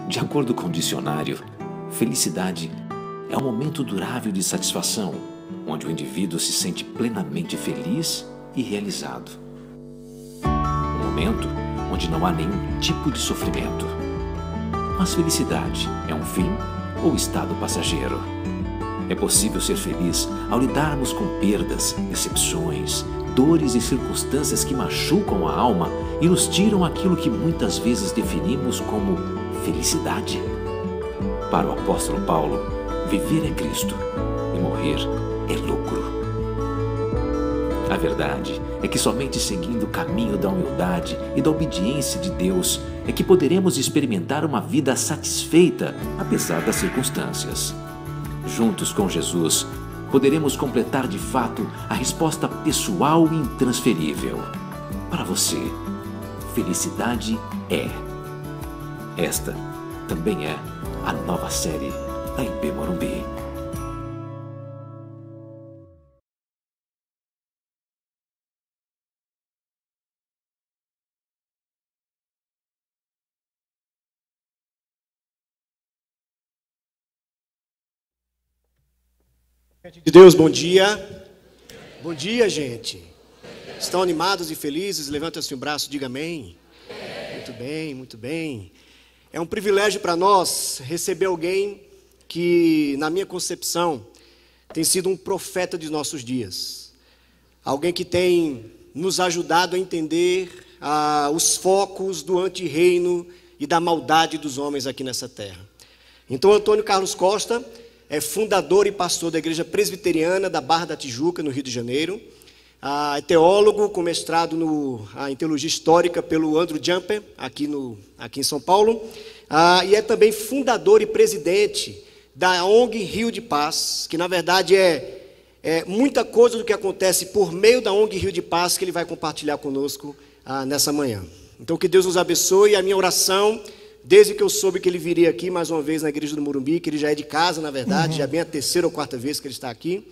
De acordo com o dicionário, felicidade é um momento durável de satisfação, onde o indivíduo se sente plenamente feliz e realizado. Um momento onde não há nenhum tipo de sofrimento. Mas felicidade é um fim ou estado passageiro? É possível ser feliz ao lidarmos com perdas, decepções, dores e circunstâncias que machucam a alma e nos tiram aquilo que muitas vezes definimos como felicidade. Para o apóstolo Paulo, viver é Cristo e morrer é lucro. A verdade é que somente seguindo o caminho da humildade e da obediência de Deus é que poderemos experimentar uma vida satisfeita apesar das circunstâncias. Juntos com Jesus, poderemos completar de fato a resposta pessoal e intransferível. Para você, felicidade é. Esta também é a nova série da IP Morumbi. De Deus, bom dia. Bom dia, gente. Estão animados e felizes? Levanta assim o braço, diga amém. Muito bem, muito bem. É um privilégio para nós receber alguém que, na minha concepção, tem sido um profeta de nossos dias. Alguém que tem nos ajudado a entender os focos do antirreino e da maldade dos homens aqui nessa terra. Então, Antônio Carlos Costa é fundador e pastor da Igreja Presbiteriana da Barra da Tijuca, no Rio de Janeiro. É teólogo com mestrado em Teologia Histórica pelo Andrew Jumper, aqui em São Paulo. E é também fundador e presidente da ONG Rio de Paz, que na verdade é muita coisa do que acontece por meio da ONG Rio de Paz que ele vai compartilhar conosco nessa manhã. Então que Deus nos abençoe. A minha oração, desde que eu soube que ele viria aqui mais uma vez na Igreja do Morumbi, que ele já é de casa, na verdade, já é bem a terceira ou quarta vez que ele está aqui.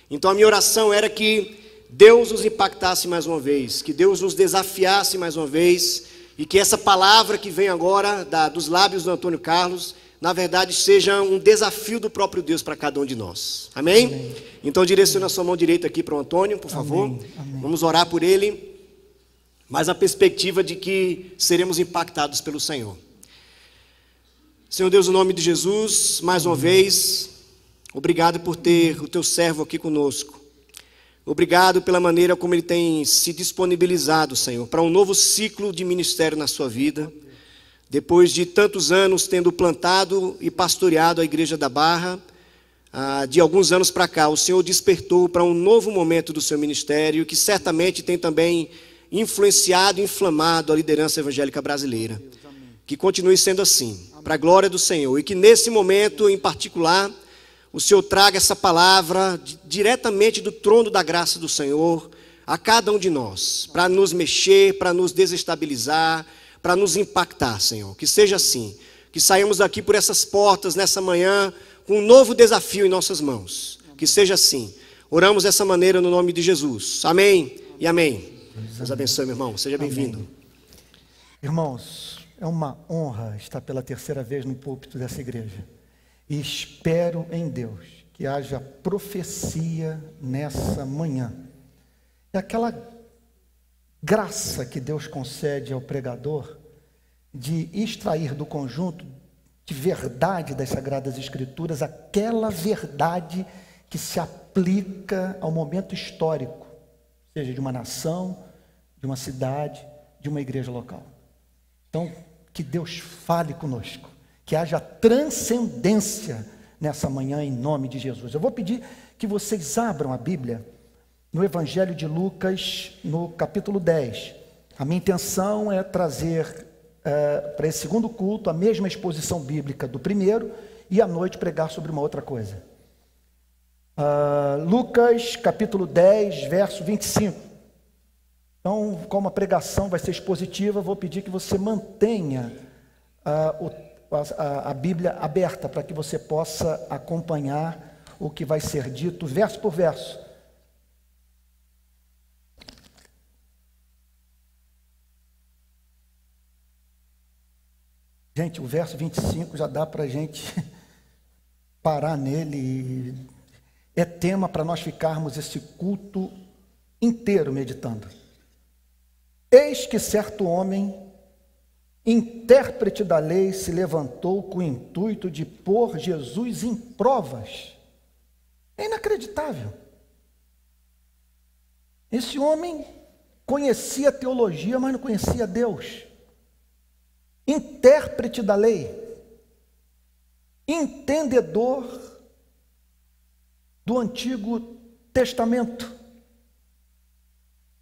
Então a minha oração era que Deus nos impactasse mais uma vez, que Deus nos desafiasse mais uma vez, e que essa palavra que vem agora dos lábios do Antônio Carlos, na verdade, seja um desafio do próprio Deus para cada um de nós. Amém? Amém. Então direciona a sua mão direita aqui para o Antônio, por favor. Amém. Amém. Vamos orar por ele, mas na perspectiva de que seremos impactados pelo Senhor. Senhor Deus, no nome de Jesus, mais uma vez, obrigado por ter o teu servo aqui conosco. Obrigado pela maneira como ele tem se disponibilizado, Senhor, para um novo ciclo de ministério na sua vida. Depois de tantos anos tendo plantado e pastoreado a Igreja da Barra, de alguns anos para cá, o Senhor despertou para um novo momento do seu ministério, que certamente tem também influenciado e inflamado a liderança evangélica brasileira. Que continue sendo assim, para a glória do Senhor, e que nesse momento em particular o Senhor traga essa palavra diretamente do trono da graça do Senhor a cada um de nós, para nos mexer, para nos desestabilizar, para nos impactar, Senhor. Que seja assim, que saímos daqui por essas portas nessa manhã com um novo desafio em nossas mãos. Que seja assim. Oramos dessa maneira no nome de Jesus. Amém e amém. Deus abençoe, meu irmão. Seja bem-vindo. Irmãos, é uma honra estar pela terceira vez no púlpito dessa igreja. E espero em Deus que haja profecia nessa manhã. É aquela graça que Deus concede ao pregador de extrair do conjunto de verdade das Sagradas Escrituras aquela verdade que se aplica ao momento histórico, seja de uma nação, de uma cidade, de uma igreja local. Então, que Deus fale conosco, que haja transcendência nessa manhã em nome de Jesus. Eu vou pedir que vocês abram a Bíblia no Evangelho de Lucas, no capítulo 10. A minha intenção é trazer para esse segundo culto a mesma exposição bíblica do primeiro e à noite pregar sobre uma outra coisa. Lucas, capítulo 10, verso 25. Então, como a pregação vai ser expositiva, vou pedir que você mantenha a Bíblia aberta para que você possa acompanhar o que vai ser dito verso por verso. Gente, o verso 25 já dá para a gente parar nele. É tema para nós ficarmos esse culto inteiro meditando. Eis que certo homem, intérprete da lei, se levantou com o intuito de pôr Jesus em provas. É inacreditável. Esse homem conhecia a teologia, mas não conhecia Deus. Intérprete da lei, entendedor do Antigo Testamento,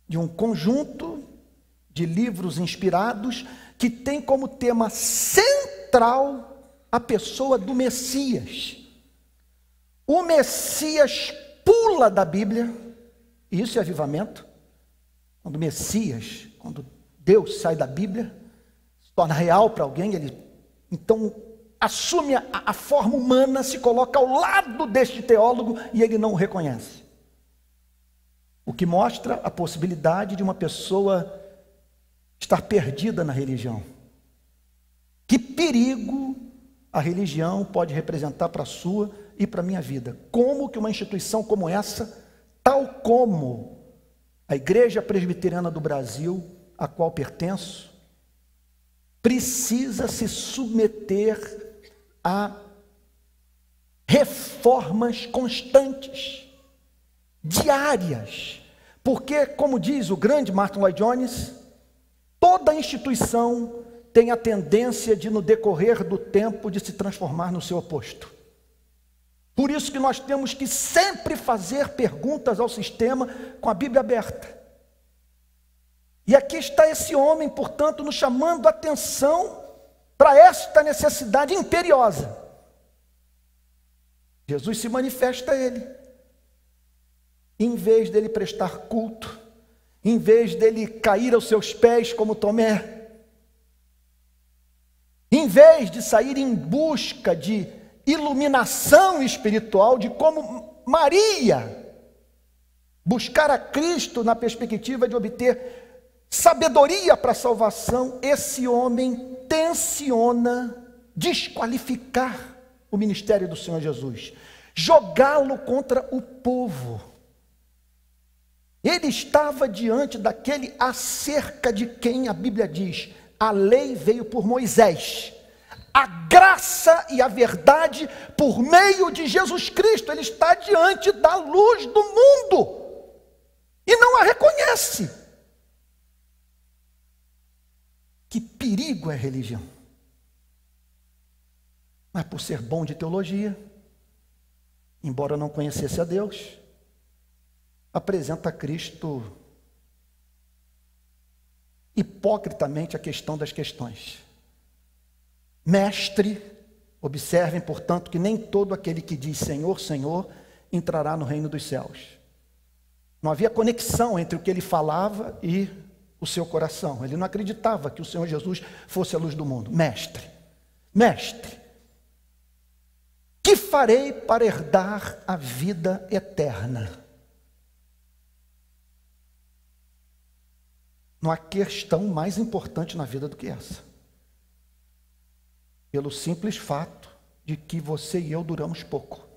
de um conjunto de livros inspirados que tem como tema central a pessoa do Messias. O Messias pula da Bíblia, e isso é avivamento. Quando o Messias, quando Deus sai da Bíblia, se torna real para alguém, ele então assume a forma humana, se coloca ao lado deste teólogo e ele não o reconhece. O que mostra a possibilidade de uma pessoa estar perdida na religião. Que perigo a religião pode representar para a sua e para a minha vida. Como que uma instituição como essa, tal como a Igreja Presbiteriana do Brasil, a qual pertenço, precisa se submeter a reformas constantes, diárias, porque, como diz o grande Martin Lloyd Jones, toda instituição tem a tendência de, no decorrer do tempo, de se transformar no seu oposto. Por isso que nós temos que sempre fazer perguntas ao sistema com a Bíblia aberta. E aqui está esse homem, portanto, nos chamando a atenção para esta necessidade imperiosa. Jesus se manifesta a ele. Em vez dele prestar culto, em vez dele cair aos seus pés como Tomé, em vez de sair em busca de iluminação espiritual, de como Maria buscar a Cristo na perspectiva de obter sabedoria para a salvação, esse homem tenciona desqualificar o ministério do Senhor Jesus, jogá-lo contra o povo. Ele estava diante daquele acerca de quem a Bíblia diz: a lei veio por Moisés, a graça e a verdade por meio de Jesus Cristo. Ele está diante da luz do mundo e não a reconhece. Que perigo é a religião. Mas por ser bom de teologia, embora não conhecesse a Deus, apresenta a Cristo hipocritamente a questão das questões. Mestre, observem, portanto, que nem todo aquele que diz Senhor, Senhor, entrará no reino dos céus. Não havia conexão entre o que ele falava e o seu coração. Ele não acreditava que o Senhor Jesus fosse a luz do mundo. Mestre, mestre, que farei para herdar a vida eterna? Não há questão mais importante na vida do que essa. Pelo simples fato de que você e eu duramos pouco.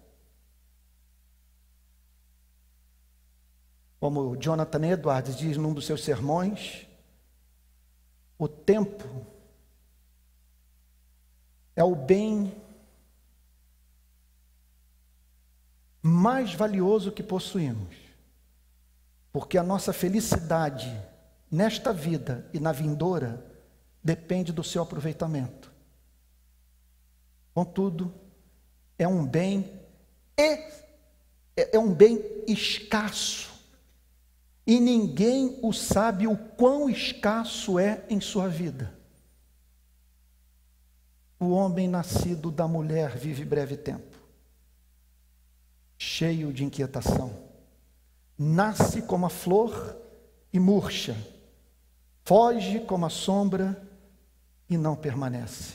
Como Jonathan Edwards diz num dos seus sermões, o tempo é o bem mais valioso que possuímos, porque a nossa felicidade nesta vida e na vindoura depende do seu aproveitamento. Contudo, é um bem escasso, e ninguém o sabe o quão escasso é em sua vida. O homem nascido da mulher vive breve tempo, cheio de inquietação, nasce como a flor e murcha, foge como a sombra e não permanece.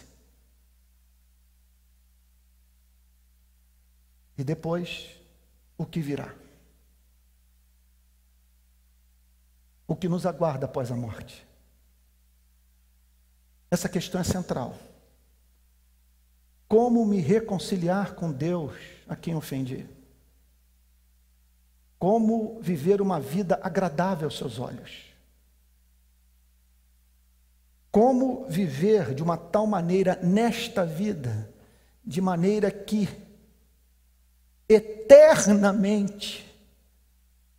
E depois, o que virá? O que nos aguarda após a morte? Essa questão é central. Como me reconciliar com Deus a quem ofendi? Como viver uma vida agradável aos seus olhos? Como viver de uma tal maneira nesta vida, de maneira que eternamente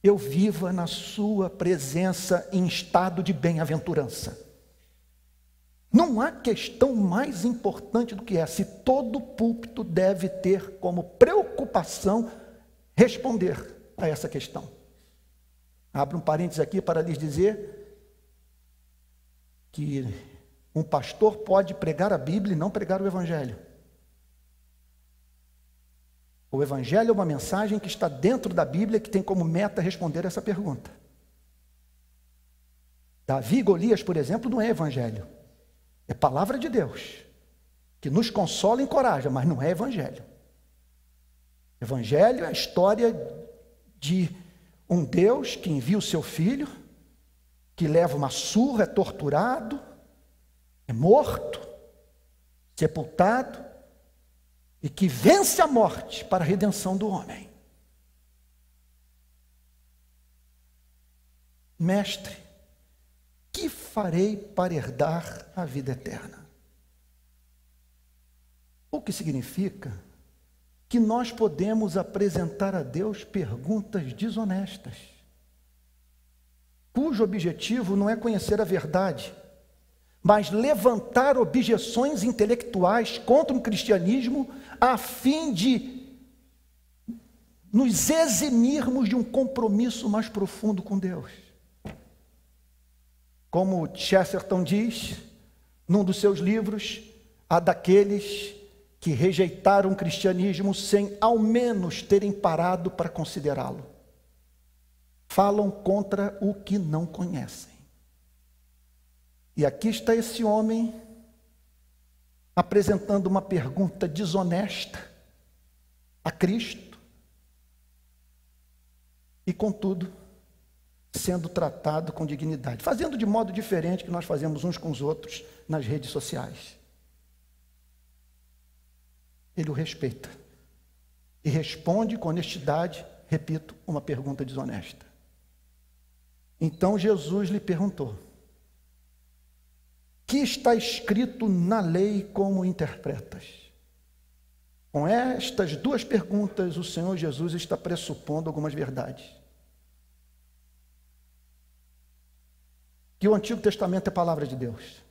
eu viva na sua presença em estado de bem-aventurança? Não há questão mais importante do que essa, e todo púlpito deve ter como preocupação responder a essa questão. Abro um parênteses aqui para lhes dizer que um pastor pode pregar a Bíblia e não pregar o Evangelho. O Evangelho é uma mensagem que está dentro da Bíblia, que tem como meta responder essa pergunta. Davi e Golias, por exemplo, não é Evangelho. É palavra de Deus, que nos consola e encoraja, mas não é Evangelho. Evangelho é a história de um Deus que envia o seu filho, que leva uma surra, é torturado, é morto, sepultado, e que vence a morte para a redenção do homem. Mestre, que farei para herdar a vida eterna? O que significa que nós podemos apresentar a Deus perguntas desonestas, cujo objetivo não é conhecer a verdade, mas levantar objeções intelectuais contra o cristianismo, a fim de nos eximirmos de um compromisso mais profundo com Deus. Como Chesterton diz, num dos seus livros, há daqueles que rejeitaram o cristianismo sem ao menos terem parado para considerá-lo. Falam contra o que não conhecem. E aqui está esse homem apresentando uma pergunta desonesta a Cristo e, contudo, sendo tratado com dignidade, fazendo de modo diferente que nós fazemos uns com os outros nas redes sociais. Ele o respeita e responde com honestidade, repito, uma pergunta desonesta. Então Jesus lhe perguntou: que está escrito na lei, como interpretas? Com estas duas perguntas, o Senhor Jesus está pressupondo algumas verdades. Que o Antigo Testamento é palavra de Deus,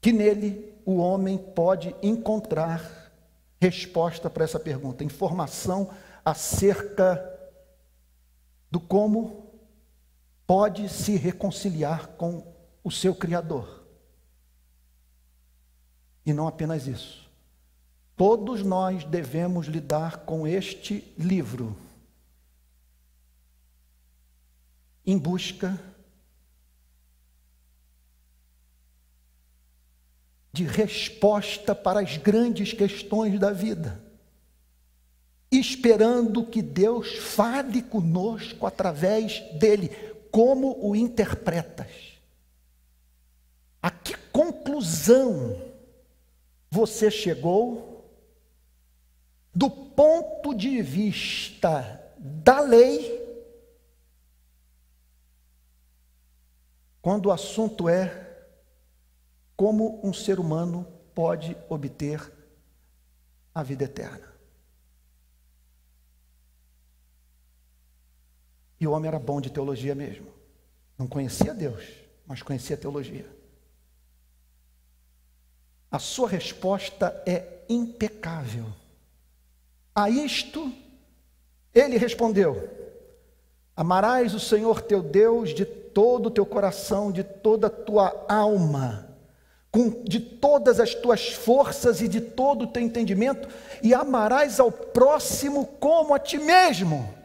que nele o homem pode encontrar resposta para essa pergunta, informação acerca do como pode se reconciliar com o seu Criador. E não apenas isso, todos nós devemos lidar com este livro em busca de resposta para as grandes questões da vida, esperando que Deus fale conosco através dele. Como o interpretas? A que conclusão você chegou do ponto de vista da lei, quando o assunto é como um ser humano pode obter a vida eterna? E o homem era bom de teologia mesmo. Não conhecia Deus, mas conhecia teologia. A sua resposta é impecável. A isto, ele respondeu: amarás o Senhor teu Deus de todo o teu coração, de toda a tua alma, de todas as tuas forças e de todo o teu entendimento, e amarás ao próximo como a ti mesmo.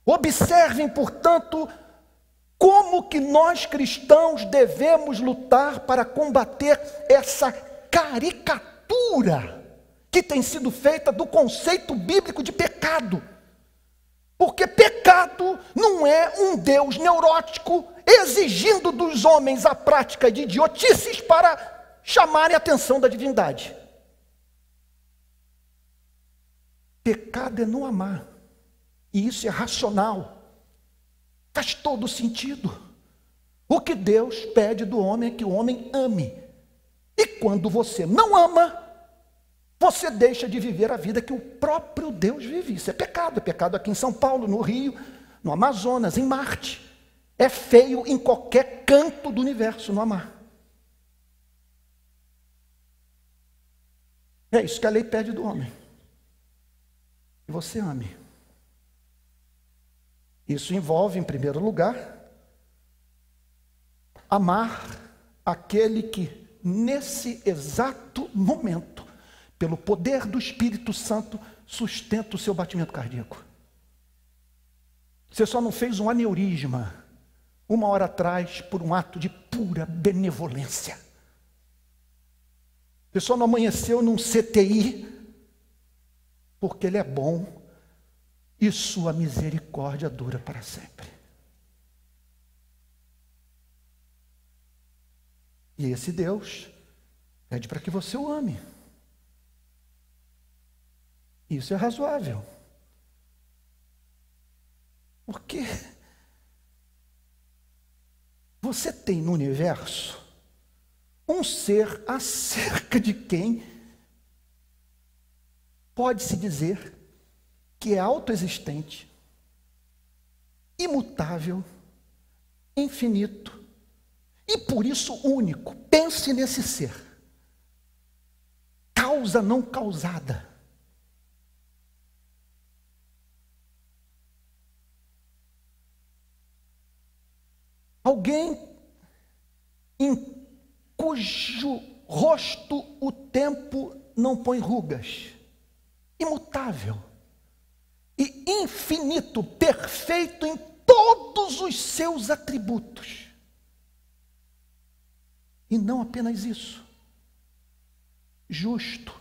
Observem, portanto, como que nós cristãos devemos lutar para combater essa caricatura que tem sido feita do conceito bíblico de pecado. Porque pecado não é um Deus neurótico exigindo dos homens a prática de idiotices para chamarem a atenção da divindade. Pecado é não amar. E isso é racional. Faz todo sentido. O que Deus pede do homem é que o homem ame. E quando você não ama, você deixa de viver a vida que o próprio Deus vive. Isso é pecado. É pecado aqui em São Paulo, no Rio, no Amazonas, em Marte. É feio em qualquer canto do universo não amar. É isso que a lei pede do homem. Que você ame. Isso envolve, em primeiro lugar, amar aquele que, nesse exato momento, pelo poder do Espírito Santo, sustenta o seu batimento cardíaco. Você só não fez um aneurisma 1 hora atrás por um ato de pura benevolência. Você só não amanheceu num CTI porque Ele é bom e sua misericórdia dura para sempre. E esse Deus pede para que você o ame. Isso é razoável. Porque você tem no universo um ser acerca de quem pode-se dizer que é autoexistente, imutável, infinito e por isso único. Pense nesse ser. Causa não causada. Alguém em cujo rosto o tempo não põe rugas. Imutável. E infinito, perfeito em todos os seus atributos. E não apenas isso. Justo,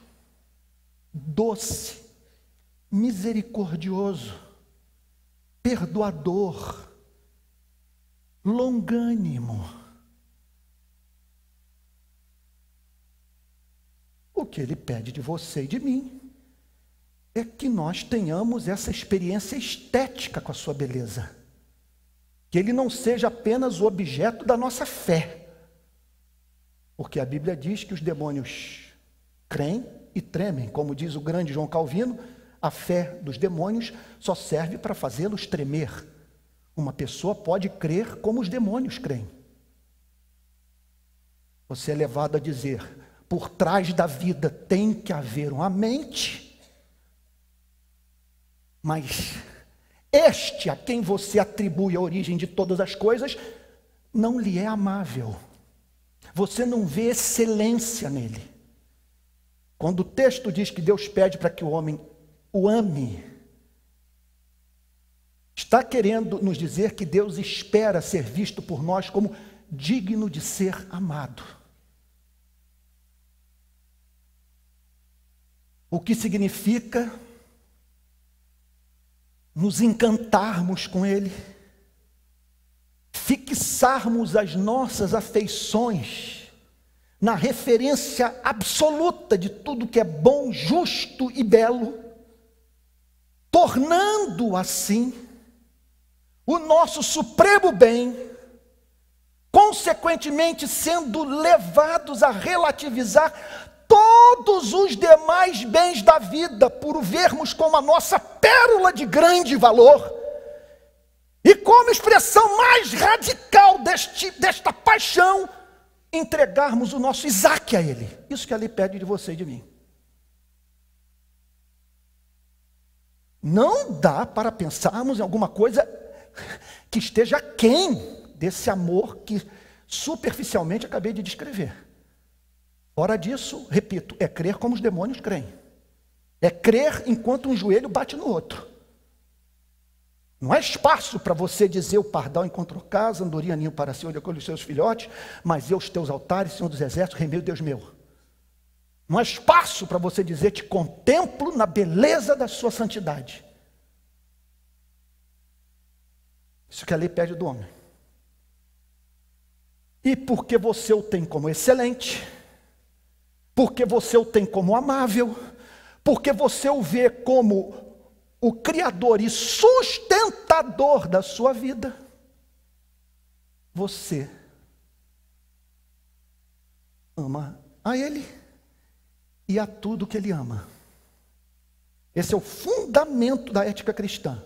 doce, misericordioso, perdoador, longânimo. O que Ele pede de você e de mim é que nós tenhamos essa experiência estética com a sua beleza. Que Ele não seja apenas o objeto da nossa fé. Porque a Bíblia diz que os demônios creem e tremem. Como diz o grande João Calvino, a fé dos demônios só serve para fazê-los tremer. Uma pessoa pode crer como os demônios creem. Você é levado a dizer, por trás da vida tem que haver uma mente, mas este a quem você atribui a origem de todas as coisas, não lhe é amável. Você não vê excelência nele. Quando o texto diz que Deus pede para que o homem o ame, está querendo nos dizer que Deus espera ser visto por nós como digno de ser amado. O que significa nos encantarmos com Ele, fixarmos as nossas afeições na referência absoluta de tudo que é bom, justo e belo, tornando assim o nosso supremo bem, consequentemente sendo levados a relativizar todos os demais bens da vida, por o vermos como a nossa pérola de grande valor, e como expressão mais radical desta paixão, entregarmos o nosso Isaac a Ele. Isso que Ele pede de você e de mim. Não dá para pensarmos em alguma coisa que esteja aquém desse amor que superficialmente acabei de descrever. Fora disso, repito, é crer como os demônios creem. É crer enquanto um joelho bate no outro. Não há espaço para você dizer: o pardal encontrou casa, andorinha ninho para si, onde acolhe os seus filhotes, mas eu, os teus altares, Senhor dos exércitos, rei meu, Deus meu. Não há espaço para você dizer: te contemplo na beleza da sua santidade. Isso que a lei pede do homem. E porque você o tem como excelente, porque você o tem como amável, porque você o vê como o criador e sustentador da sua vida, você ama a Ele e a tudo que Ele ama. Esse é o fundamento da ética cristã.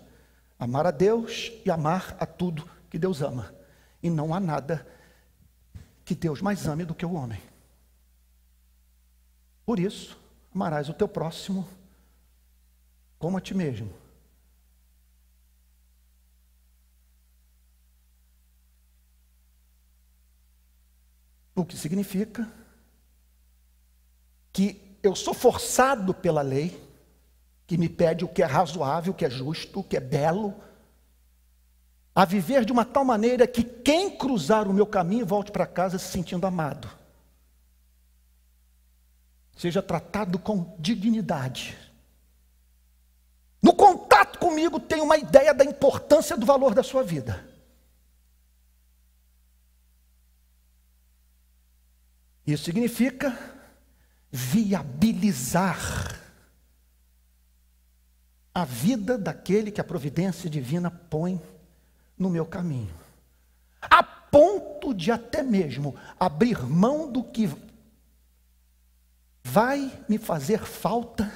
Amar a Deus e amar a tudo que Deus ama. E não há nada que Deus mais ame do que o homem. Por isso, amarás o teu próximo como a ti mesmo. O que significa que eu sou forçado pela lei, que me pede o que é razoável, o que é justo, o que é belo, a viver de uma tal maneira que quem cruzar o meu caminho volte para casa se sentindo amado. Seja tratado com dignidade. No contato comigo tem uma ideia da importância do valor da sua vida. Isso significa viabilizar a vida daquele que a providência divina põe no meu caminho, a ponto de até mesmo abrir mão do que vai me fazer falta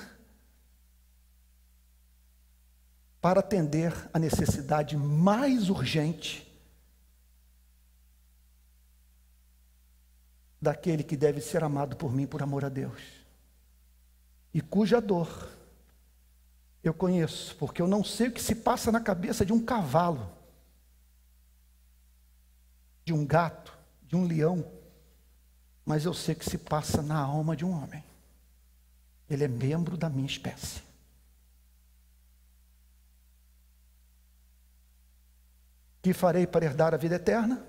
para atender a necessidade mais urgente daquele que deve ser amado por mim por amor a Deus, e cuja dor eu conheço, porque eu não sei o que se passa na cabeça de um cavalo, de um gato, de um leão, mas eu sei o que se passa na alma de um homem. Ele é membro da minha espécie. Que farei para herdar a vida eterna?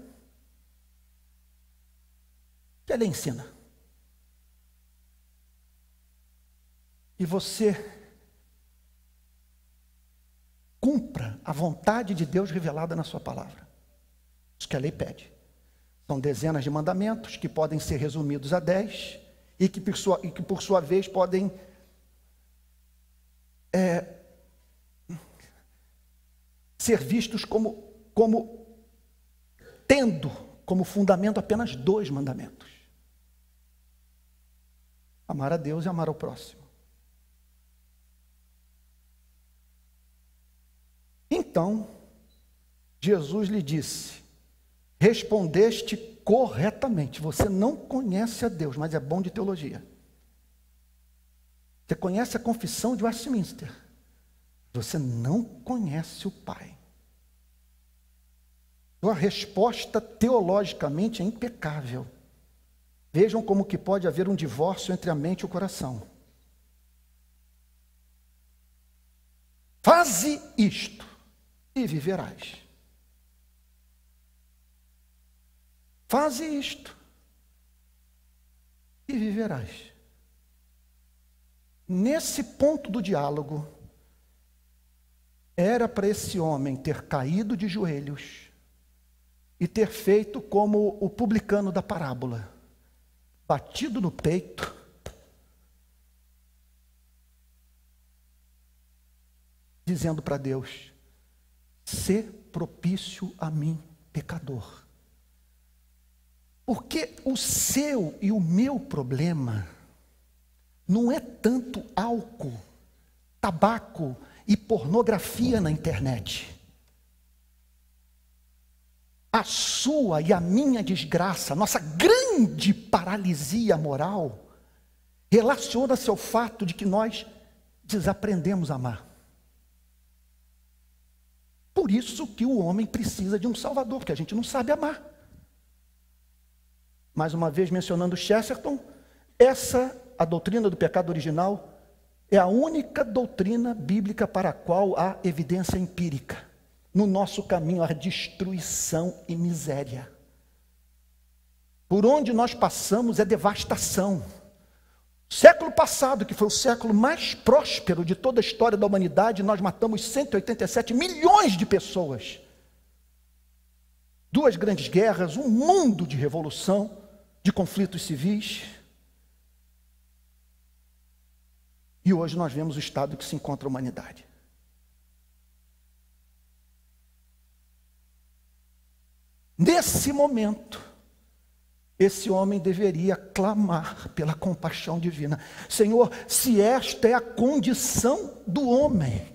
Que ele ensina. E você cumpra a vontade de Deus revelada na sua palavra. Isso que a lei pede. São dezenas de mandamentos que podem ser resumidos a 10 e que por sua vez podem ser vistos como tendo como fundamento apenas 2 mandamentos: amar a Deus e amar ao próximo. Então, Jesus lhe disse: respondeste corretamente. Você não conhece a Deus, mas é bom de teologia. Você conhece a confissão de Westminster. Você não conhece o Pai. Sua resposta teologicamente é impecável. Vejam como que pode haver um divórcio entre a mente e o coração. Faze isto e viverás. Faze isto e viverás. Nesse ponto do diálogo, era para esse homem ter caído de joelhos e ter feito como o publicano da parábola, batido no peito, dizendo para Deus: sê propício a mim, pecador. Porque o seu e o meu problema não é tanto álcool, tabaco e pornografia na internet. A sua e a minha desgraça, nossa grande paralisia moral, relaciona-se ao fato de que nós desaprendemos a amar. Por isso que o homem precisa de um salvador, porque a gente não sabe amar. Mais uma vez mencionando Chesterton, a doutrina do pecado original é a única doutrina bíblica para a qual há evidência empírica. No nosso caminho há destruição e miséria. Por onde nós passamos é devastação. Século passado, que foi o século mais próspero de toda a história da humanidade, nós matamos 187 milhões de pessoas. 2 grandes guerras, um mundo de revolução, de conflitos civis. E hoje nós vemos o estado que se encontra a humanidade. Nesse momento, esse homem deveria clamar pela compaixão divina. Senhor, se esta é a condição do homem,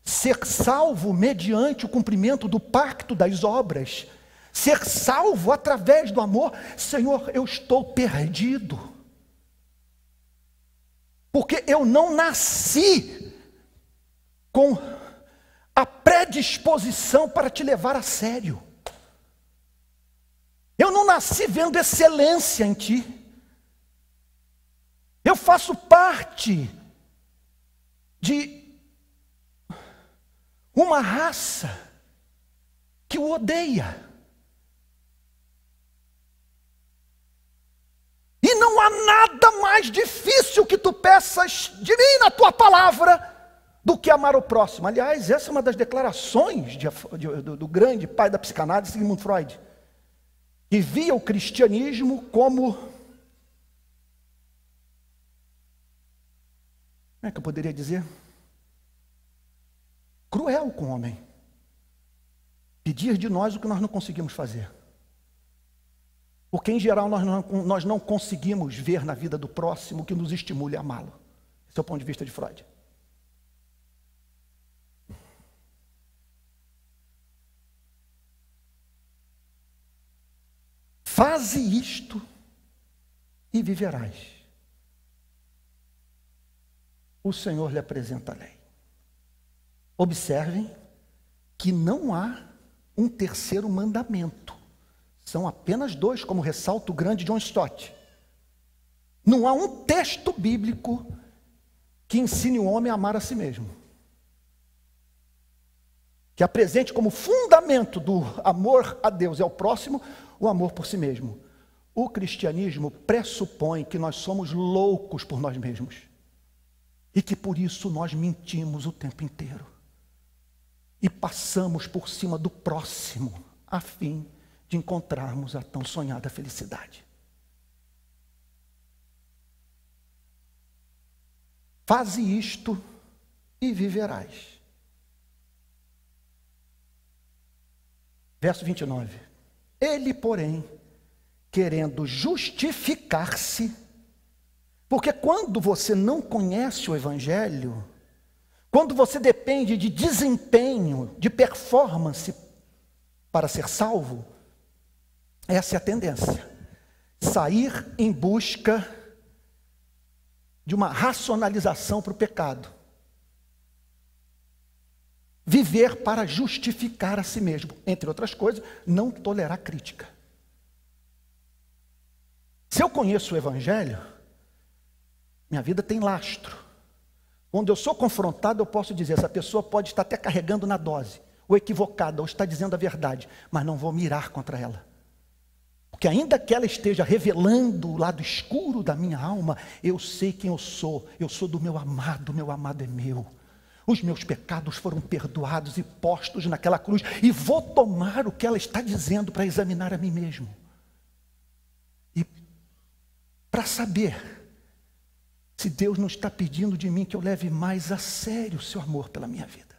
ser salvo mediante o cumprimento do pacto das obras, ser salvo através do amor, Senhor, eu estou perdido. Porque eu não nasci com a predisposição para te levar a sério. Eu não nasci vendo excelência em ti. Eu faço parte de uma raça que o odeia. E não há nada mais difícil que tu peças de mim na tua palavra do que amar o próximo. Aliás, essa é uma das declarações do grande pai da psicanálise, Sigmund Freud, que via o cristianismo como, como é que eu poderia dizer? Cruel com o homem. Pedir de nós o que nós não conseguimos fazer. Porque em geral nós não conseguimos ver na vida do próximo o que nos estimule a amá-lo. Esse é o ponto de vista de Freud. Faze isto e viverás. O Senhor lhe apresenta a lei. Observem que não há um terceiro mandamento. São apenas dois, como ressalta o grande John Stott. Não há um texto bíblico que ensine o homem a amar a si mesmo. Que apresente como fundamento do amor a Deus e ao próximo, o amor por si mesmo. O cristianismo pressupõe que nós somos loucos por nós mesmos. E que por isso nós mentimos o tempo inteiro. E passamos por cima do próximo, a fim de encontrarmos a tão sonhada felicidade. Faze isto e viverás. Verso 29. Ele, porém, querendo justificar-se, porque quando você não conhece o Evangelho, quando você depende de desempenho, de performance para ser salvo, essa é a tendência. Sair em busca de uma racionalização para o pecado. Viver para justificar a si mesmo. Entre outras coisas, não tolerar crítica. Se eu conheço o Evangelho, minha vida tem lastro. Quando eu sou confrontado, eu posso dizer, essa pessoa pode estar até carregando na dose, ou equivocada, ou está dizendo a verdade, mas não vou mirar contra ela. Porque ainda que ela esteja revelando o lado escuro da minha alma, eu sei quem eu sou do meu amado é meu. Os meus pecados foram perdoados e postos naquela cruz, e vou tomar o que ela está dizendo para examinar a mim mesmo. E para saber se Deus não está pedindo de mim que eu leve mais a sério o seu amor pela minha vida.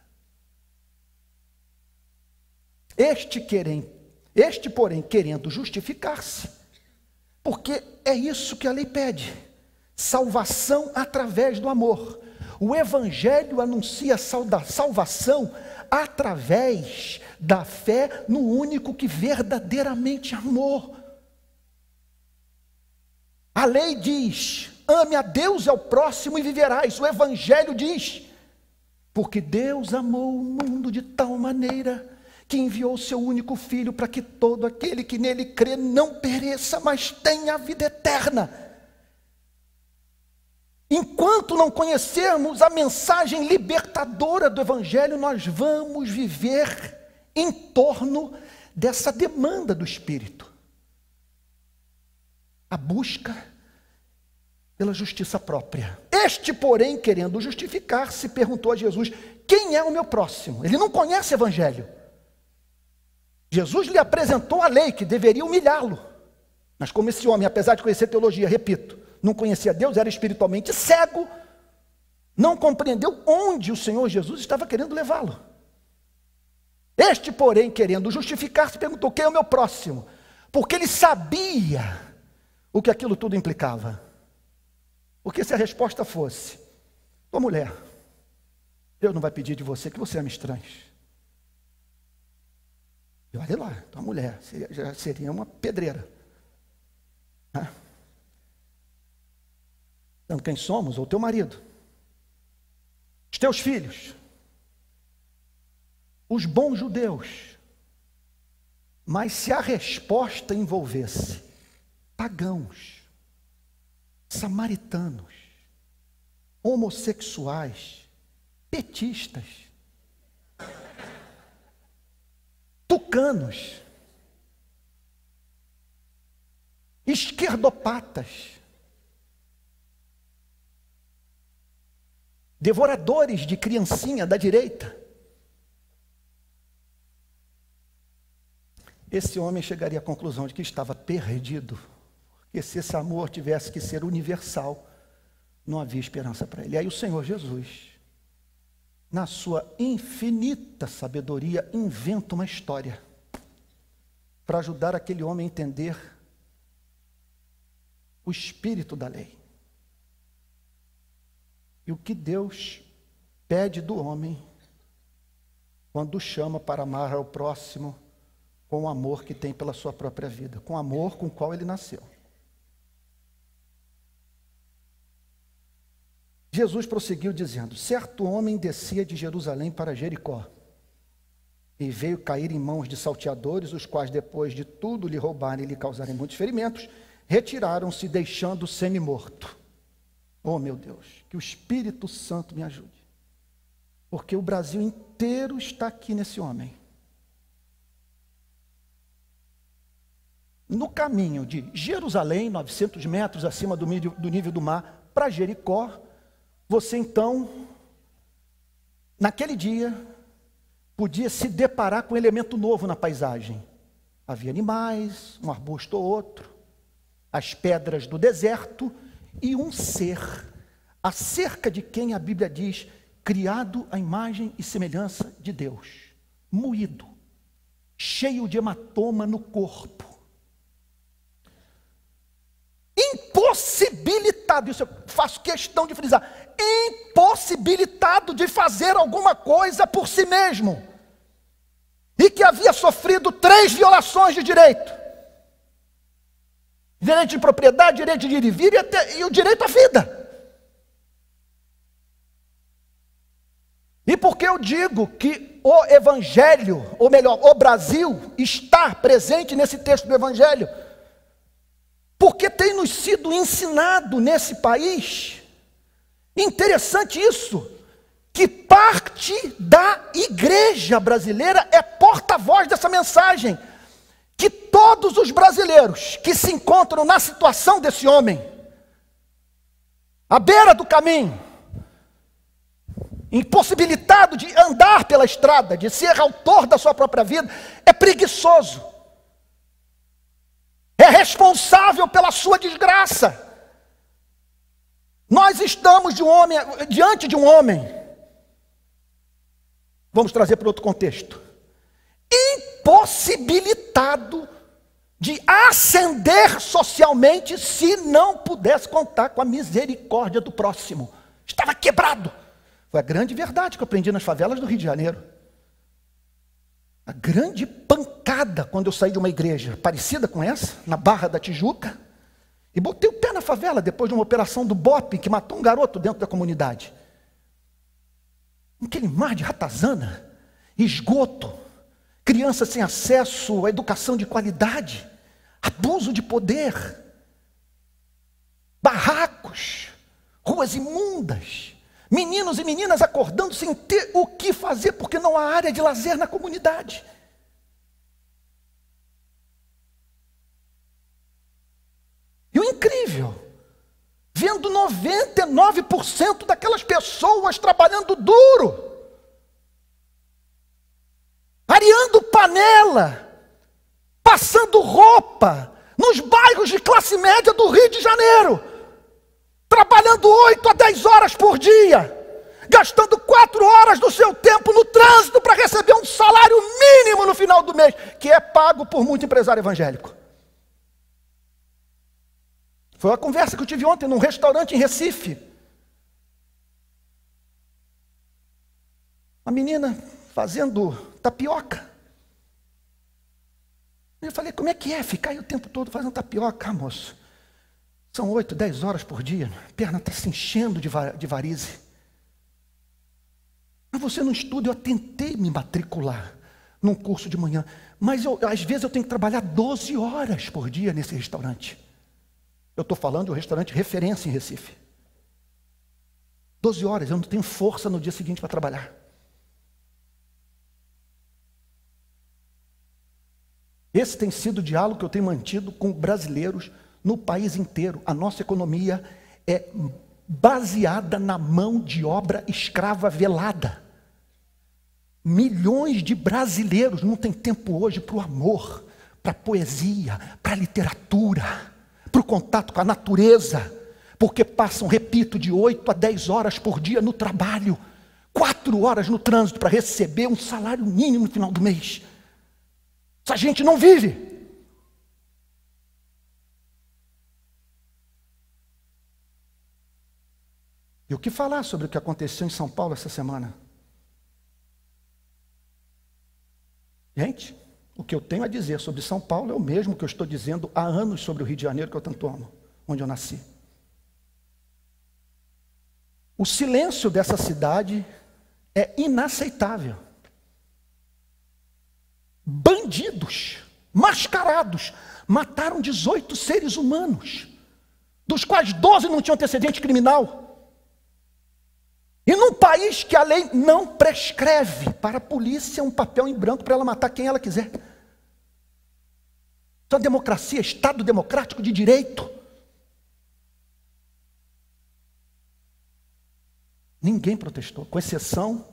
Este, porém, querendo justificar-se, porque é isso que a lei pede, salvação através do amor. O Evangelho anuncia a salvação através da fé no único que verdadeiramente amou. A lei diz, ame a Deus e ao próximo e viverás. O Evangelho diz, porque Deus amou o mundo de tal maneira que enviou o seu único Filho para que todo aquele que nele crê não pereça, mas tenha a vida eterna. Enquanto não conhecermos a mensagem libertadora do Evangelho, nós vamos viver em torno dessa demanda do Espírito. A busca pela justiça própria. Este, porém, querendo justificar-se, perguntou a Jesus, quem é o meu próximo? Ele não conhece o Evangelho. Jesus lhe apresentou a lei que deveria humilhá-lo. Mas como esse homem, apesar de conhecer teologia, repito, não conhecia Deus, era espiritualmente cego, não compreendeu onde o Senhor Jesus estava querendo levá-lo. Este, porém, querendo justificar-se, perguntou: quem é o meu próximo? Porque ele sabia o que aquilo tudo implicava. Porque se a resposta fosse: tua mulher, Deus não vai pedir de você que você ame estranhos. E olha lá, tua mulher já seria uma pedreira. Então, quem somos? Ou teu marido, os teus filhos, os bons judeus. Mas se a resposta envolvesse pagãos, samaritanos, homossexuais, petistas, tucanos, esquerdopatas, devoradores de criancinha da direita, esse homem chegaria à conclusão de que estava perdido, porque se esse amor tivesse que ser universal, não havia esperança para ele. E aí o Senhor Jesus, na sua infinita sabedoria, inventa uma história para ajudar aquele homem a entender o espírito da lei. E o que Deus pede do homem quando o chama para amar ao próximo com o amor que tem pela sua própria vida, com o amor com o qual ele nasceu. Jesus prosseguiu dizendo: certo homem descia de Jerusalém para Jericó e veio cair em mãos de salteadores, os quais, depois de tudo lhe roubarem e lhe causarem muitos ferimentos, retiraram-se, deixando-o semi-morto. Oh, meu Deus, que o Espírito Santo me ajude, porque o Brasil inteiro está aqui nesse homem. No caminho de Jerusalém, 900 metros acima do nível do mar, para Jericó, você então, naquele dia, podia se deparar com um elemento novo na paisagem. Havia animais, um arbusto ou outro, as pedras do deserto e um ser, acerca de quem a Bíblia diz, criado à imagem e semelhança de Deus, moído, cheio de hematoma no corpo, impossibilitado, isso eu faço questão de frisar, impossibilitado de fazer alguma coisa por si mesmo, e que havia sofrido 3 violações de direito: direito de propriedade, direito de ir e vir e o direito à vida. E por que eu digo que o Evangelho, ou melhor, o Brasil, está presente nesse texto do Evangelho? Porque tem nos sido ensinado nesse país, interessante isso, que parte da igreja brasileira é porta-voz dessa mensagem, que todos os brasileiros que se encontram na situação desse homem, à beira do caminho, impossibilitado de andar pela estrada, de ser autor da sua própria vida, é preguiçoso, é responsável pela sua desgraça. Nós estamos diante de um homem, vamos trazer para outro contexto, impossibilitado de ascender socialmente se não pudesse contar com a misericórdia do próximo. Estava quebrado. Foi a grande verdade que eu aprendi nas favelas do Rio de Janeiro. A grande pancada quando eu saí de uma igreja parecida com essa, na Barra da Tijuca, e botei o pé na favela depois de uma operação do BOPE que matou um garoto dentro da comunidade. Aquele mar de ratazana, esgoto, crianças sem acesso à educação de qualidade, abuso de poder, barracos, ruas imundas, meninos e meninas acordando sem ter o que fazer, porque não há área de lazer na comunidade. E o incrível, vendo 99% daquelas pessoas trabalhando duro, areando panela, passando roupa, nos bairros de classe média do Rio de Janeiro, trabalhando 8 a 10 horas por dia, gastando 4 horas do seu tempo no trânsito para receber um salário mínimo no final do mês, que é pago por muito empresário evangélico. Foi uma conversa que eu tive ontem num restaurante em Recife. Uma menina fazendo tapioca. Eu falei, como é que é ficar aí o tempo todo fazendo tapioca? Ah, moço, são 8, 10 horas por dia, a perna está se enchendo de varize. Mas você não estuda, eu tentei me matricular num curso de manhã, mas às vezes eu tenho que trabalhar 12 horas por dia nesse restaurante. Eu estou falando de um restaurante referência em Recife. 12 horas, eu não tenho força no dia seguinte para trabalhar. Esse tem sido o diálogo que eu tenho mantido com brasileiros no país inteiro. A nossa economia é baseada na mão de obra escrava velada. Milhões de brasileiros não têm tempo hoje para o amor, para a poesia, para a literatura, para o contato com a natureza, porque passam, repito, de 8 a 10 horas por dia no trabalho, 4 horas no trânsito para receber um salário mínimo no final do mês. Essa gente não vive. E o que falar sobre o que aconteceu em São Paulo essa semana? Gente, o que eu tenho a dizer sobre São Paulo é o mesmo que eu estou dizendo há anos sobre o Rio de Janeiro, que eu tanto amo, onde eu nasci. O silêncio dessa cidade é inaceitável. Bandidos, mascarados, mataram 18 seres humanos, dos quais 12 não tinham antecedente criminal. E num país que a lei não prescreve, para a polícia um papel em branco para ela matar quem ela quiser. Isso é democracia, Estado democrático de direito. Ninguém protestou, com exceção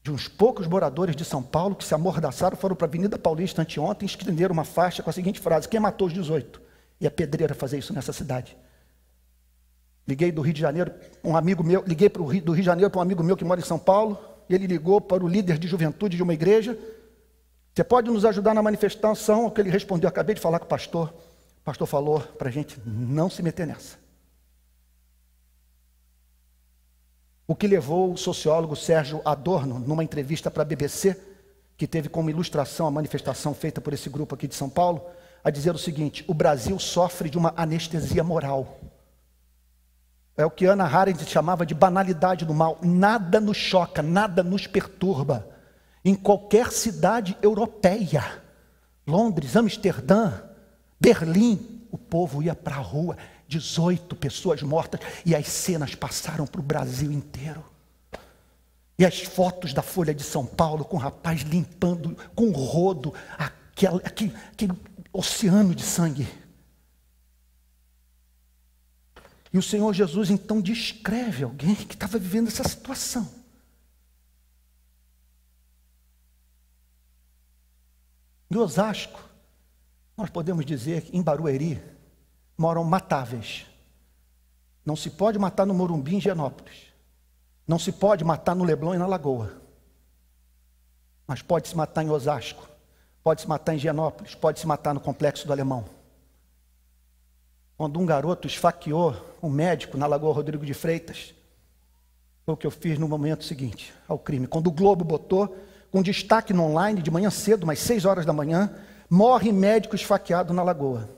de uns poucos moradores de São Paulo que se amordaçaram, foram para a Avenida Paulista anteontem e estenderam uma faixa com a seguinte frase: quem matou os 18? E é pedreira fazer isso nessa cidade. Liguei do Rio de Janeiro, um amigo meu, liguei do Rio de Janeiro para um amigo meu que mora em São Paulo, e ele ligou para o líder de juventude de uma igreja. Você pode nos ajudar na manifestação? O que ele respondeu, acabei de falar com o pastor falou para a gente não se meter nessa. O que levou o sociólogo Sérgio Adorno, numa entrevista para a BBC, que teve como ilustração a manifestação feita por esse grupo aqui de São Paulo, a dizer o seguinte: o Brasil sofre de uma anestesia moral. É o que Hannah Arendt chamava de banalidade do mal. Nada nos choca, nada nos perturba. Em qualquer cidade europeia, Londres, Amsterdã, Berlim, o povo ia para a rua, 18 pessoas mortas, e as cenas passaram para o Brasil inteiro. E as fotos da Folha de São Paulo, com o rapaz limpando com rodo aquele oceano de sangue. E o Senhor Jesus então descreve alguém que estava vivendo essa situação. Em Osasco, nós podemos dizer que em Barueri moram matáveis. Não se pode matar no Morumbi, em Higienópolis. Não se pode matar no Leblon e na Lagoa. Mas pode se matar em Osasco, pode se matar em Higienópolis, pode se matar no Complexo do Alemão. Quando um garoto esfaqueou um médico na Lagoa Rodrigo de Freitas, foi o que eu fiz no momento seguinte ao crime. Quando o Globo botou, com destaque no online, de manhã cedo, umas 6 horas da manhã, morre médico esfaqueado na Lagoa.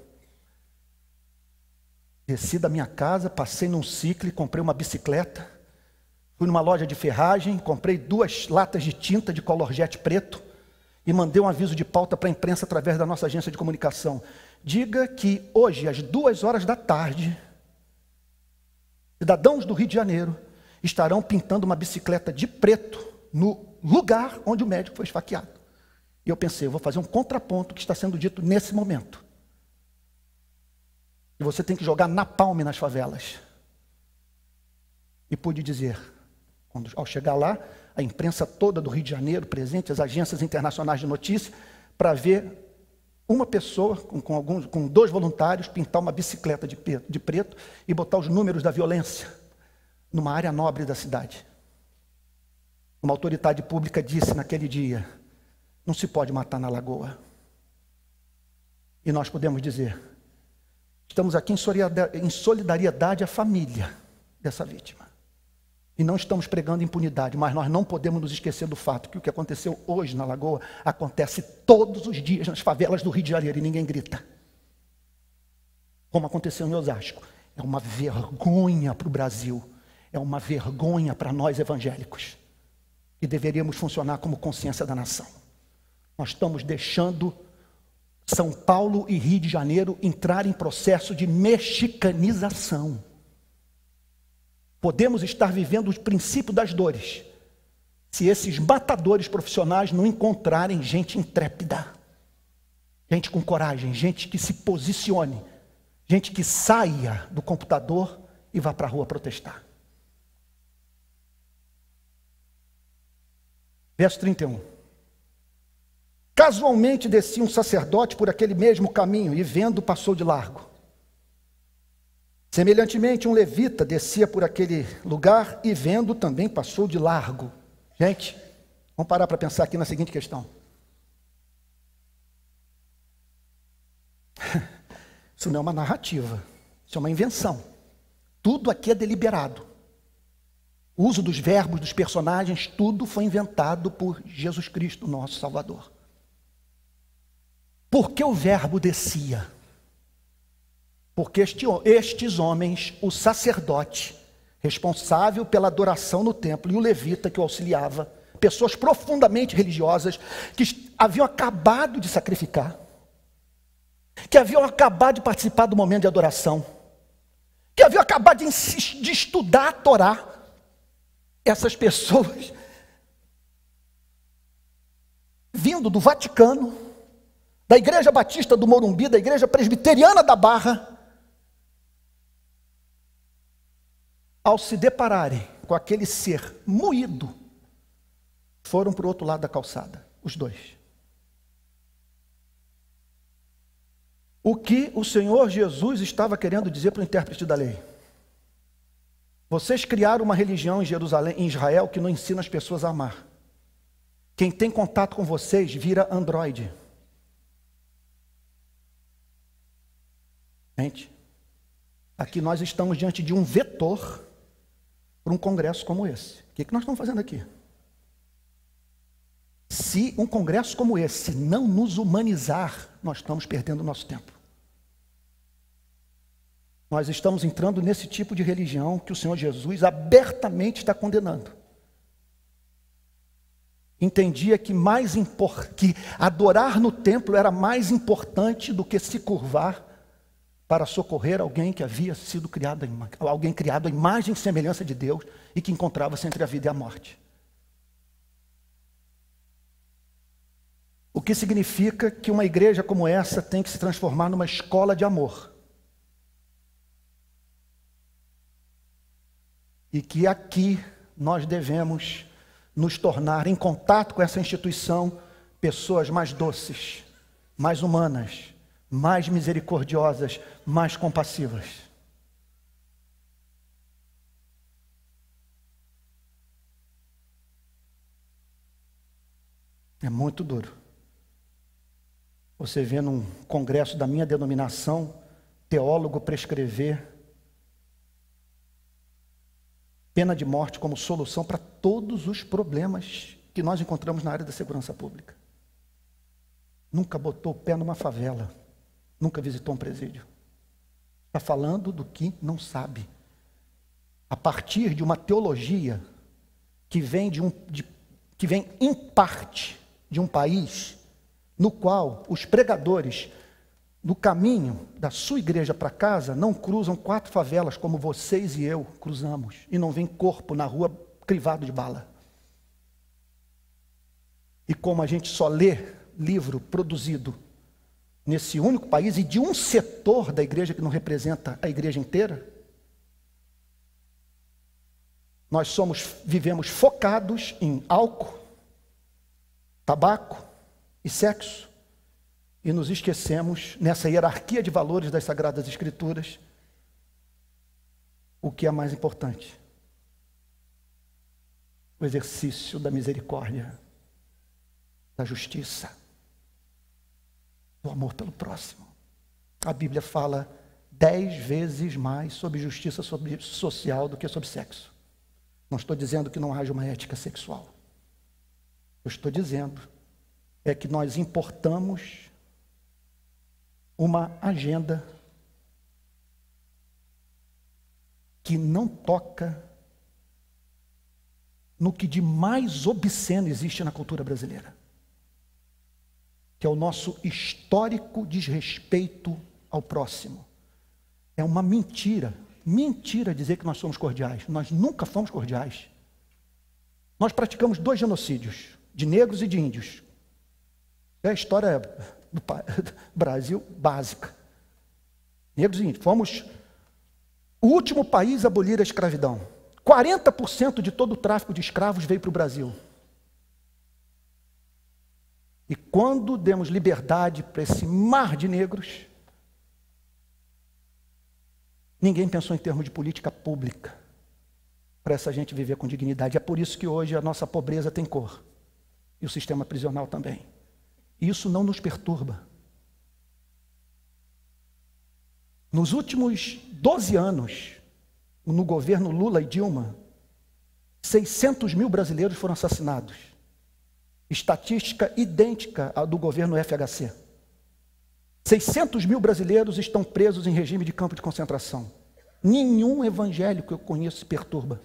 Desci da minha casa, passei num ciclo, comprei uma bicicleta, fui numa loja de ferragem, comprei 2 latas de tinta de Colorjet preto e mandei um aviso de pauta para a imprensa através da nossa agência de comunicação. Diga que hoje, às 2 horas da tarde, cidadãos do Rio de Janeiro estarão pintando uma bicicleta de preto no lugar onde o médico foi esfaqueado. E eu pensei, eu vou fazer um contraponto que está sendo dito nesse momento. E você tem que jogar napalm nas favelas. E pude dizer, ao chegar lá, a imprensa toda do Rio de Janeiro presente, as agências internacionais de notícia, para ver uma pessoa, com 2 voluntários, pintar uma bicicleta de preto e botar os números da violência numa área nobre da cidade. Uma autoridade pública disse naquele dia: não se pode matar na lagoa. E nós podemos dizer: estamos aqui em solidariedade à família dessa vítima. E não estamos pregando impunidade, mas nós não podemos nos esquecer do fato que o que aconteceu hoje na lagoa acontece todos os dias nas favelas do Rio de Janeiro e ninguém grita. Como aconteceu em Osasco. É uma vergonha para o Brasil, é uma vergonha para nós evangélicos, que deveríamos funcionar como consciência da nação. Nós estamos deixando São Paulo e Rio de Janeiro entrar em processo de mexicanização. Podemos estar vivendo o princípio das dores, se esses matadores profissionais não encontrarem gente intrépida, gente com coragem, gente que se posicione, gente que saia do computador e vá para a rua protestar. Verso 31. Casualmente descia um sacerdote por aquele mesmo caminho e vendo passou de largo. Semelhantemente um levita descia por aquele lugar e vendo também passou de largo. Gente, vamos parar para pensar aqui na seguinte questão. Isso não é uma narrativa, isso é uma invenção. Tudo aqui é deliberado. O uso dos verbos, dos personagens, tudo foi inventado por Jesus Cristo, nosso Salvador. Por que o verbo descia? Porque estes homens, o sacerdote, responsável pela adoração no templo, e o levita que o auxiliava, pessoas profundamente religiosas, que haviam acabado de sacrificar, que haviam acabado de participar do momento de adoração, que haviam acabado de estudar a Torá. Essas pessoas, vindo do Vaticano, da Igreja Batista do Morumbi, da Igreja Presbiteriana da Barra, ao se depararem com aquele ser moído, foram para o outro lado da calçada, os dois. O que o Senhor Jesus estava querendo dizer para o intérprete da lei? Vocês criaram uma religião em Jerusalém, em Israel, que não ensina as pessoas a amar. Quem tem contato com vocês vira androide. Gente, aqui nós estamos diante de um vetor para um congresso como esse. O que nós estamos fazendo aqui? Se um congresso como esse não nos humanizar, nós estamos perdendo o nosso tempo. Nós estamos entrando nesse tipo de religião que o Senhor Jesus abertamente está condenando. Entendia que que adorar no templo era mais importante do que se curvar para socorrer alguém que havia sido criado à imagem e semelhança de Deus e que encontrava-se entre a vida e a morte. O que significa que uma igreja como essa tem que se transformar numa escola de amor. E que aqui nós devemos nos tornar, em contato com essa instituição, pessoas mais doces, mais humanas, mais misericordiosas, mais compassivas. É muito duro. Você vê num congresso da minha denominação, teólogo prescrever pena de morte como solução para todos os problemas que nós encontramos na área da segurança pública. Nunca botou o pé numa favela, nunca visitou um presídio. Está falando do que não sabe. A partir de uma teologia que vem em parte de um país no qual os pregadores, no caminho da sua igreja para casa, não cruzam 4 favelas como vocês e eu cruzamos, e não vem corpo na rua crivado de bala. E como a gente só lê livro produzido nesse único país e de um setor da igreja que não representa a igreja inteira, nós vivemos focados em álcool, tabaco e sexo, e nos esquecemos, nessa hierarquia de valores das Sagradas Escrituras, o que é mais importante. o exercício da misericórdia, da justiça, do amor pelo próximo. A Bíblia fala 10 vezes mais sobre justiça social do que sobre sexo. Não estou dizendo que não haja uma ética sexual. Eu estou dizendo é que nós importamos uma agenda que não toca no que de mais obsceno existe na cultura brasileira, que é o nosso histórico desrespeito ao próximo. É uma mentira dizer que nós somos cordiais. Nós nunca fomos cordiais. Nós praticamos 2 genocídios, de negros e de índios. É a história do Brasil básica. Negros e índios. Fomos o último país a abolir a escravidão. 40% de todo o tráfico de escravos veio para o Brasil. E quando demos liberdade para esse mar de negros, ninguém pensou em termos de política pública para essa gente viver com dignidade. É por isso que hoje a nossa pobreza tem cor. E o sistema prisional também. Isso não nos perturba. Nos últimos 12 anos, no governo Lula e Dilma, 600 mil brasileiros foram assassinados. Estatística idêntica à do governo FHC. 600 mil brasileiros estão presos em regime de campo de concentração. Nenhum evangélico que eu conheço se perturba.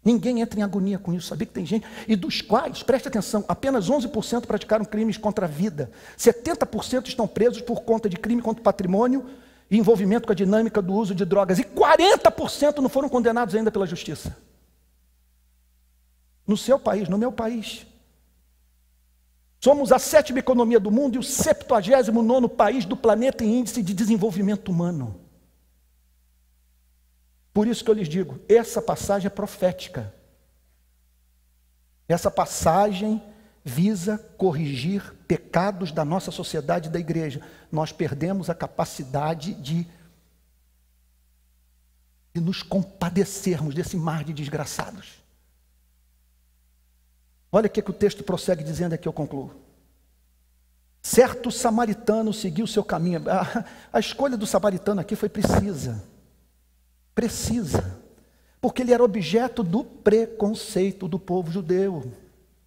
Ninguém entra em agonia com isso. Sabia que tem gente, e dos quais, preste atenção, apenas 11% praticaram crimes contra a vida. 70% estão presos por conta de crime contra o patrimônio e envolvimento com a dinâmica do uso de drogas. E 40% não foram condenados ainda pela justiça. No seu país, no meu país. Somos a 7ª economia do mundo e o 79º país do planeta em índice de desenvolvimento humano. Por isso que eu lhes digo, essa passagem é profética. Essa passagem visa corrigir pecados da nossa sociedade e da igreja. Nós perdemos a capacidade de nos compadecermos desse mar de desgraçados. Olha o que o texto prossegue dizendo, aqui eu concluo. Certo samaritano seguiu o seu caminho. A escolha do samaritano aqui foi precisa, porque ele era objeto do preconceito do povo judeu.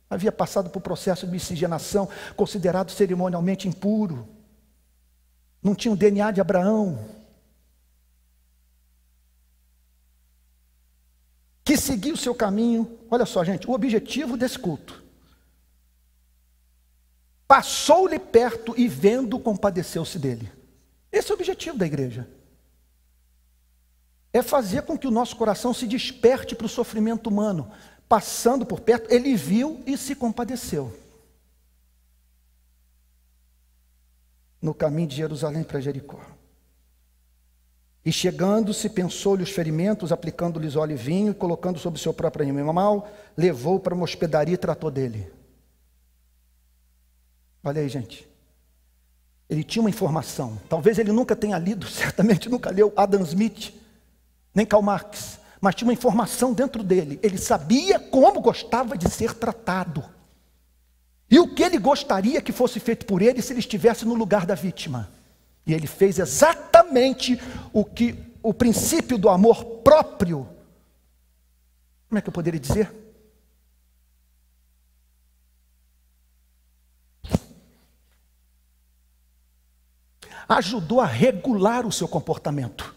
Havia passado por processo de miscigenação, considerado cerimonialmente impuro. Não tinha o DNA de Abraão. Que seguiu o seu caminho. Olha só, gente, o objetivo desse culto. Passou-lhe perto e vendo, compadeceu-se dele. Esse é o objetivo da igreja. É fazer com que o nosso coração se desperte para o sofrimento humano. Passando por perto, ele viu e se compadeceu. No caminho de Jerusalém para Jericó. E chegando-se, pensou-lhe os ferimentos, aplicando-lhes óleo e vinho, e colocando sobre o seu próprio animal, levou para uma hospedaria e tratou dele. Olha aí, gente. Ele tinha uma informação. Talvez ele nunca tenha lido, certamente nunca leu Adam Smith, nem Karl Marx, mas tinha uma informação dentro dele. Ele sabia como gostava de ser tratado. E o que ele gostaria que fosse feito por ele se ele estivesse no lugar da vítima. E ele fez exatamente o que o princípio do amor próprio, como é que eu poderia dizer? Ajudou a regular o seu comportamento.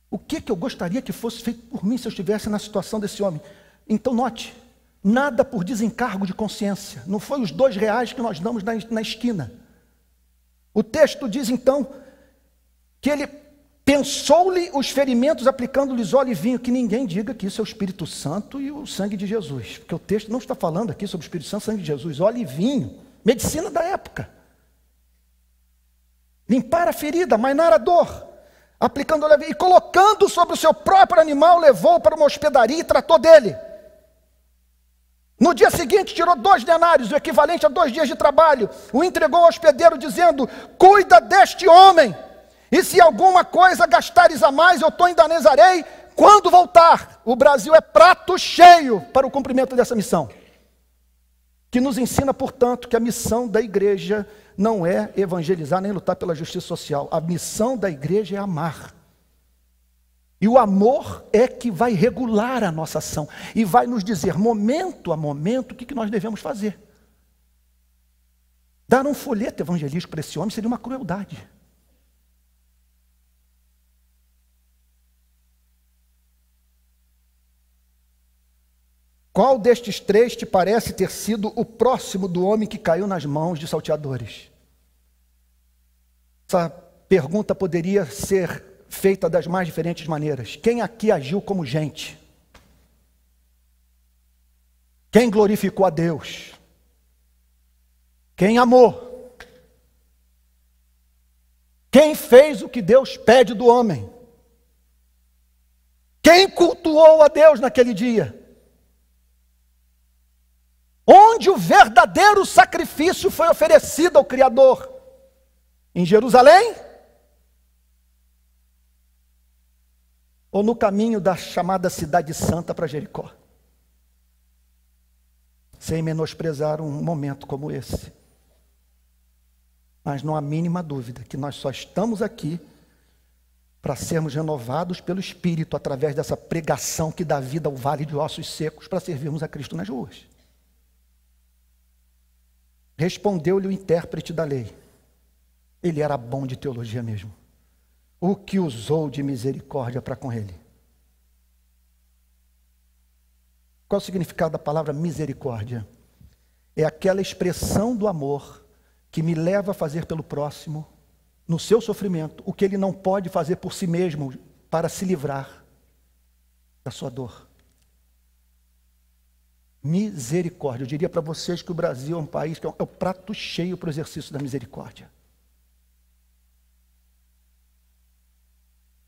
O que eu gostaria que fosse feito por mim se eu estivesse na situação desse homem? Então note, nada por desencargo de consciência. Não foi os R$2 que nós damos na esquina. O texto diz então que ele pensou-lhe os ferimentos, aplicando-lhes óleo e vinho. Que ninguém diga que isso é o Espírito Santo e o sangue de Jesus, porque o texto não está falando aqui sobre o Espírito Santo e o sangue de Jesus. Óleo e vinho, medicina da época. Limpar a ferida, amainar a dor, aplicando óleo e vinho, e colocando sobre o seu próprio animal, levou para uma hospedaria e tratou dele. No dia seguinte tirou 2 denários, o equivalente a 2 dias de trabalho, o entregou ao hospedeiro dizendo: cuida deste homem, e se alguma coisa gastares a mais, eu te indenizarei quando voltar. o Brasil é prato cheio para o cumprimento dessa missão. Que nos ensina, portanto, que a missão da igreja não é evangelizar nem lutar pela justiça social. A missão da igreja é amar. E o amor é que vai regular a nossa ação e vai nos dizer, momento a momento, o que nós devemos fazer. Dar um folheto evangelístico para esse homem seria uma crueldade. Qual destes três te parece ter sido o próximo do homem que caiu nas mãos de salteadores? Essa pergunta poderia ser feita das mais diferentes maneiras. Quem aqui agiu como gente? Quem glorificou a Deus? Quem amou? Quem fez o que Deus pede do homem? Quem cultuou a Deus naquele dia? Onde o verdadeiro sacrifício foi oferecido ao Criador? Em Jerusalém? Ou no caminho da chamada Cidade Santa para Jericó? Sem menosprezar um momento como esse. Mas não há mínima dúvida que nós só estamos aqui para sermos renovados pelo Espírito através dessa pregação que dá vida ao vale de ossos secos para servirmos a Cristo nas ruas. Respondeu-lhe o intérprete da lei. Ele era bom de teologia mesmo. O que usou de misericórdia para com ele? Qual o significado da palavra misericórdia? É aquela expressão do amor que me leva a fazer pelo próximo, no seu sofrimento, o que ele não pode fazer por si mesmo para se livrar da sua dor. Misericórdia. Eu diria para vocês que o Brasil é um país que é o prato cheio para o exercício da misericórdia.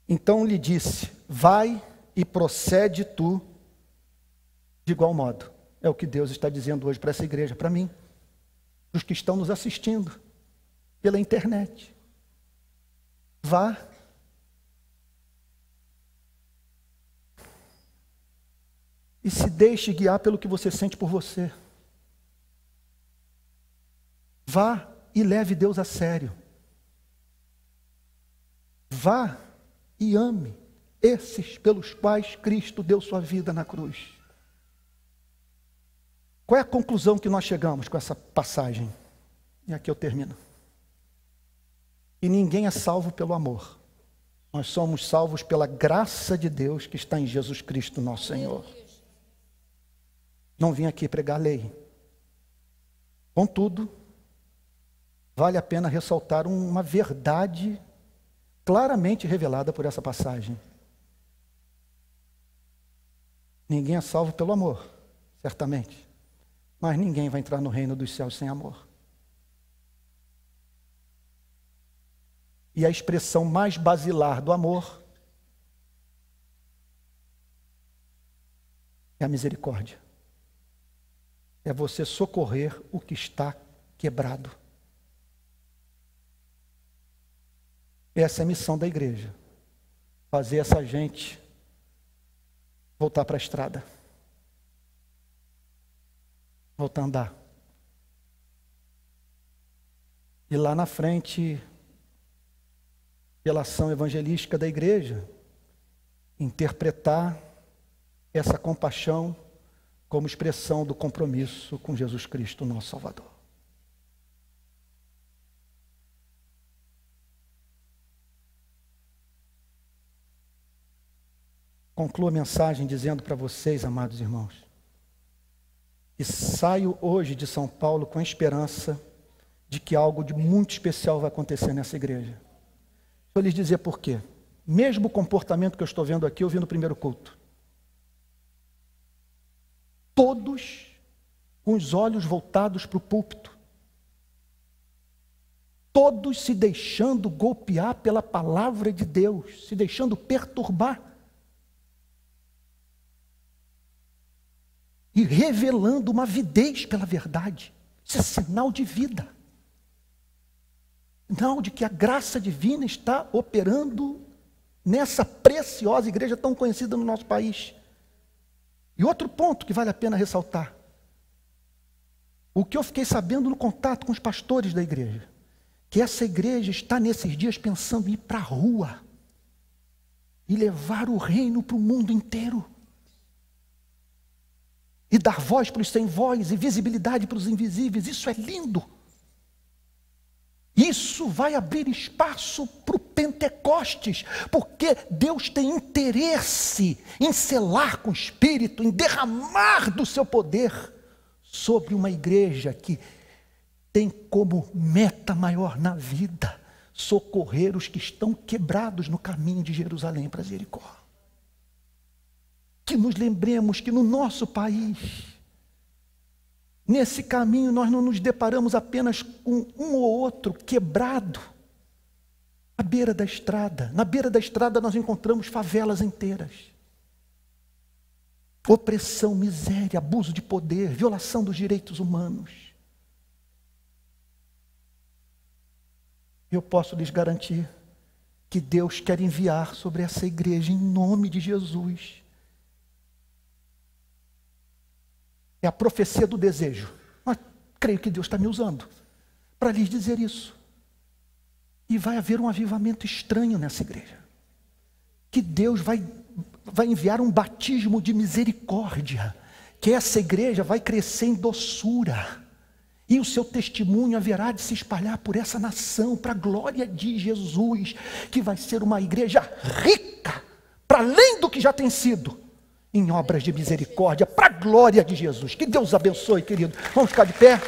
Então lhe disse, vai e procede tu de igual modo. É o que Deus está dizendo hoje para essa igreja, para mim, para os que estão nos assistindo pela internet. Vá. E se deixe guiar pelo que você sente por você. Vá e leve Deus a sério. Vá e ame esses pelos quais Cristo deu sua vida na cruz. Qual é a conclusão que nós chegamos com essa passagem? E aqui eu termino. E ninguém é salvo pelo amor. Nós somos salvos pela graça de Deus que está em Jesus Cristo, nosso Senhor. Não vim aqui pregar lei. Contudo, vale a pena ressaltar uma verdade claramente revelada por essa passagem. Ninguém é salvo pelo amor, certamente. Mas ninguém vai entrar no reino dos céus sem amor. E a expressão mais basilar do amor é a misericórdia. É você socorrer o que está quebrado. Essa é a missão da igreja. Fazer essa gente voltar para a estrada. Voltar a andar. E lá na frente, pela ação evangelística da igreja, interpretar essa compaixão como expressão do compromisso com Jesus Cristo, nosso Salvador. Concluo a mensagem dizendo para vocês, amados irmãos, que saio hoje de São Paulo com a esperança de que algo de muito especial vai acontecer nessa igreja. Deixa eu lhes dizer por quê. Mesmo o comportamento que eu estou vendo aqui, eu vi no primeiro culto. Todos com os olhos voltados para o púlpito. Todos se deixando golpear pela palavra de Deus, se deixando perturbar. E revelando uma avidez pela verdade. Isso é sinal de vida. Sinal de que a graça divina está operando nessa preciosa igreja tão conhecida no nosso país. E outro ponto que vale a pena ressaltar. O que eu fiquei sabendo no contato com os pastores da igreja, que essa igreja está nesses dias pensando em ir para a rua e levar o reino para o mundo inteiro. E dar voz para os sem voz e visibilidade para os invisíveis. Isso é lindo. Isso vai abrir espaço para o Pentecostes, porque Deus tem interesse em selar com o Espírito, em derramar do seu poder sobre uma igreja que tem como meta maior na vida socorrer os que estão quebrados no caminho de Jerusalém para Jericó. Que nos lembremos que no nosso país, nesse caminho, nós não nos deparamos apenas com um ou outro quebrado à beira da estrada. Na beira da estrada nós encontramos favelas inteiras. Opressão, miséria, abuso de poder, violação dos direitos humanos. Eu posso lhes garantir que Deus quer enviar sobre essa igreja, em nome de Jesus, é a profecia do desejo. Mas creio que Deus está me usando para lhes dizer isso. E vai haver um avivamento estranho nessa igreja. Que Deus vai enviar um batismo de misericórdia. Que essa igreja vai crescer em doçura. E o seu testemunho haverá de se espalhar por essa nação, para a glória de Jesus. Que vai ser uma igreja rica, para além do que já tem sido, em obras de misericórdia, para a glória de Jesus. Que Deus abençoe, querido. Vamos ficar de pé.